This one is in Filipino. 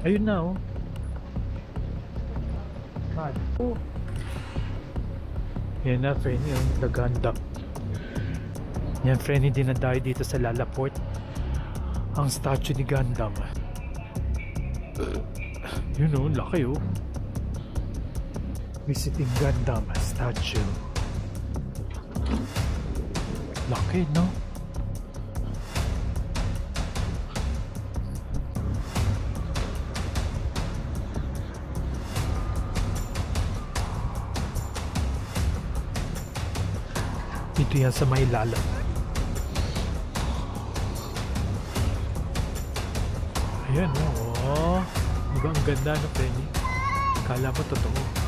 Ayun na oh. Oh. Yan na, friend, yung the Gundam. Yan, friend, hindi na tayo dito sa Lalaport. Ang statue ni Gundam. Yun oh, laki oh. Visiting Gundam statue. Laki, no? Dito yan sa may lala. Ayan, oh. Diba ang ganda, no, Penny? Kala mo totoo.